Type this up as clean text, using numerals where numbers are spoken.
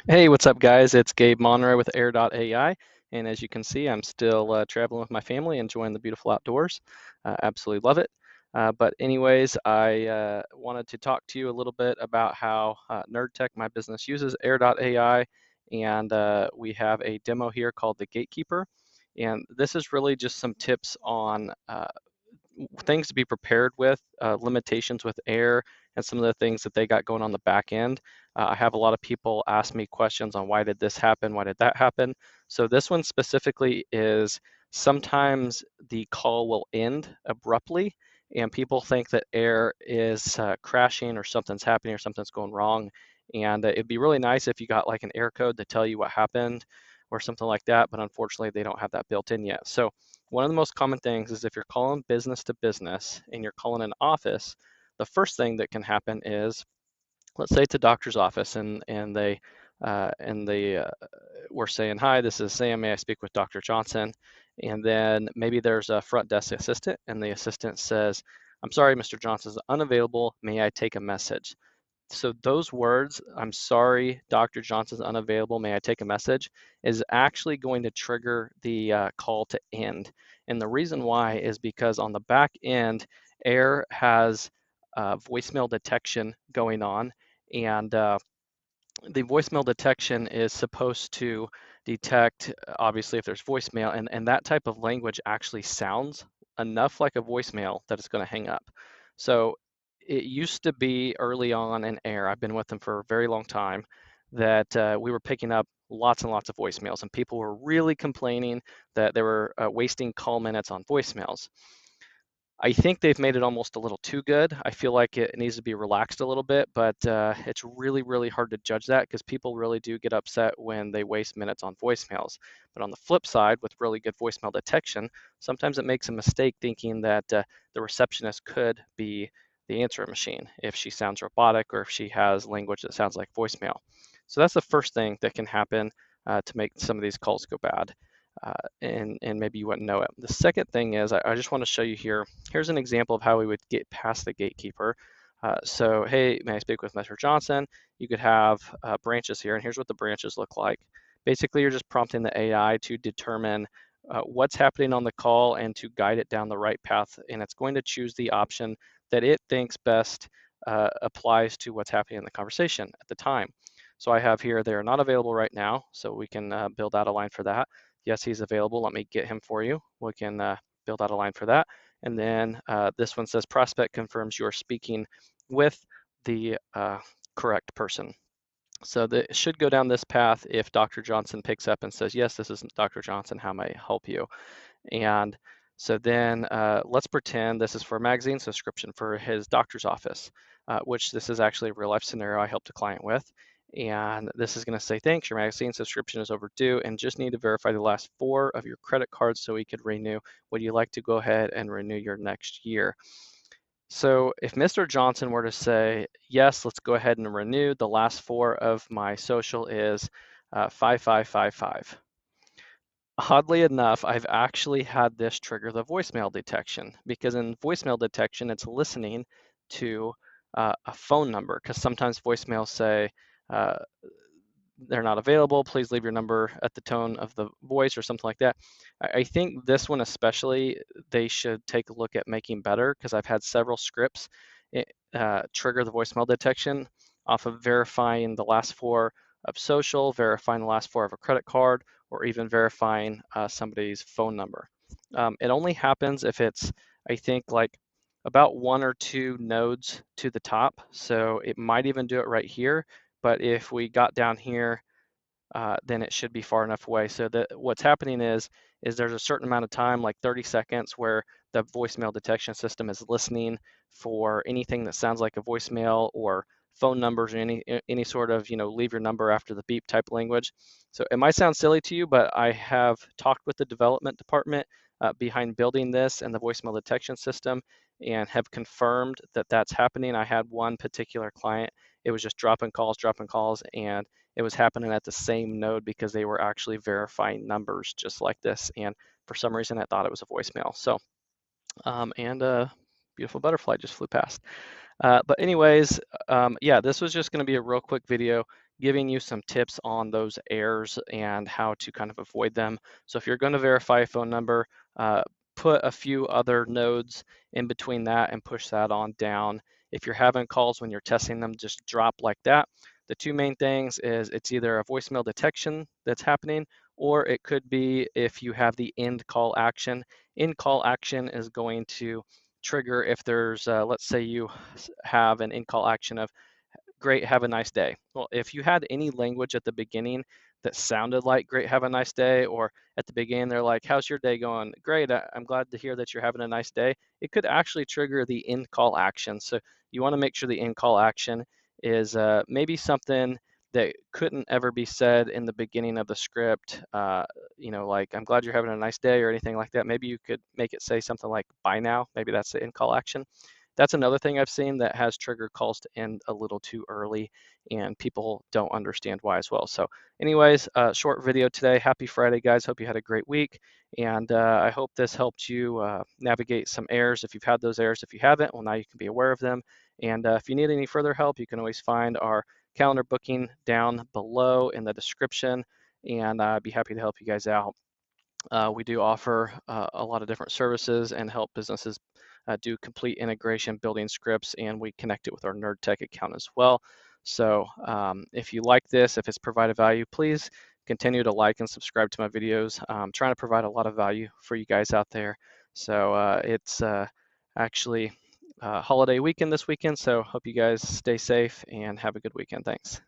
Hey, what's up, guys? It's Gabe Monroe with Air.ai, and as you can see, I'm still traveling with my family, enjoying the beautiful outdoors. Absolutely love it. But anyways, I wanted to talk to you a little bit about how NerdTech, my business, uses Air.ai, and we have a demo here called the Gatekeeper, and this is really just some tips on things to be prepared with, limitations with Air, and some of the things that they got going on the back end. I have a lot of people ask me questions on why did this happen, why did that happen. So this one specifically is sometimes the call will end abruptly, and people think that Air is crashing or something's happening or something's going wrong. And it'd be really nice if you got like an Air code to tell you what happened or something like that, but unfortunately they don't have that built in yet. So one of the most common things is if you're calling business to business and you're calling an office, the first thing that can happen is, let's say it's a doctor's office and they were saying, "Hi, this is Sam. May I speak with Dr. Johnson?" And then maybe there's a front desk assistant, and the assistant says, "I'm sorry, Mr. Johnson is unavailable. May I take a message?" So those words, "I'm sorry, Dr. Johnson's unavailable, may I take a message," is actually going to trigger the call to end. And the reason why is because on the back end, Air has voicemail detection going on, and the voicemail detection is supposed to detect, obviously, if there's voicemail, and that type of language actually sounds enough like a voicemail that it's going to hang up. So it used to be early on in Air, I've been with them for a very long time, that we were picking up lots and lots of voicemails, and people were really complaining that they were wasting call minutes on voicemails. I think they've made it almost a little too good. I feel like it needs to be relaxed a little bit, but it's really, really hard to judge that because people really do get upset when they waste minutes on voicemails. But on the flip side, with really good voicemail detection, sometimes it makes a mistake thinking that the receptionist could be the answering machine if she sounds robotic or if she has language that sounds like voicemail. So that's the first thing that can happen to make some of these calls go bad. And maybe you wouldn't know it. The second thing is I just want to show you here. Here's an example of how we would get past the gatekeeper. So, hey, may I speak with Mr. Johnson? You could have branches here, and here's what the branches look like. Basically, you're just prompting the AI to determine what's happening on the call and to guide it down the right path, and it's going to choose the option that it thinks best applies to what's happening in the conversation at the time. So I have here, they are not available right now, so we can build out a line for that. Yes, he's available. Let me get him for you. We can build out a line for that. And then this one says prospect confirms you are speaking with the correct person. So it should go down this path if Dr. Johnson picks up and says, yes, this is Dr. Johnson. How may I help you? And so then let's pretend this is for a magazine subscription for his doctor's office, which this is actually a real life scenario I helped a client with. And this is going to say, thanks, your magazine subscription is overdue and just need to verify the last four of your credit cards so we could renew. Would you like to go ahead and renew your next year? So if Mr. Johnson were to say, yes, let's go ahead and renew, the last four of my social is 5555. Oddly enough, I've actually had this trigger the voicemail detection because in voicemail detection, it's listening to a phone number because sometimes voicemails say uh, they're not available. Please leave your number at the tone of the voice or something like that. I think this one especially, they should take a look at making better because I've had several scripts trigger the voicemail detection off of verifying the last four of social, verifying the last four of a credit card, or even verifying somebody's phone number. It only happens if it's, I think, like about one or two nodes to the top. So it might even do it right here. But if we got down here, then it should be far enough away. So that what's happening is there's a certain amount of time, like 30 seconds, where the voicemail detection system is listening for anything that sounds like a voicemail or phone numbers or any sort of leave your number after the beep type language. So it might sound silly to you, but I have talked with the development department behind building this and the voicemail detection system and have confirmed that that's happening. I had one particular client, it was just dropping calls, and it was happening at the same node because they were actually verifying numbers just like this. And for some reason, I thought it was a voicemail. So, and a beautiful butterfly just flew past. But anyways, yeah, this was just going to be a real quick video giving you some tips on those errors and how to kind of avoid them. So if you're going to verify a phone number, put a few other nodes in between that and push that on down. If you're having calls when you're testing them, just drop like that. The two main things is it's either a voicemail detection that's happening, or it could be if you have the end call action. End call action is going to trigger if there's, let's say you have an in call action of great, have a nice day. Well, if you had any language at the beginning that sounded like great, have a nice day, or at the beginning they're like, how's your day going? Great, I'm glad to hear that you're having a nice day. It could actually trigger the end call action. So you want to make sure the end call action is maybe something that couldn't ever be said in the beginning of the script, like I'm glad you're having a nice day or anything like that. Maybe you could make it say something like bye now. Maybe that's the end call action. That's another thing I've seen that has triggered calls to end a little too early, and people don't understand why as well. So anyways, short video today. Happy Friday, guys. Hope you had a great week, and I hope this helped you navigate some errors if you've had those errors. If you haven't, well, now you can be aware of them. And if you need any further help, you can always find our calendar booking down below in the description, and I'd be happy to help you guys out. We do offer a lot of different services and help businesses do complete integration, building scripts, and we connect it with our Nerd Tech account as well. So if you like this, if it's provided value, please continue to like and subscribe to my videos. I'm trying to provide a lot of value for you guys out there. So it's actually holiday weekend this weekend, so hope you guys stay safe and have a good weekend. Thanks.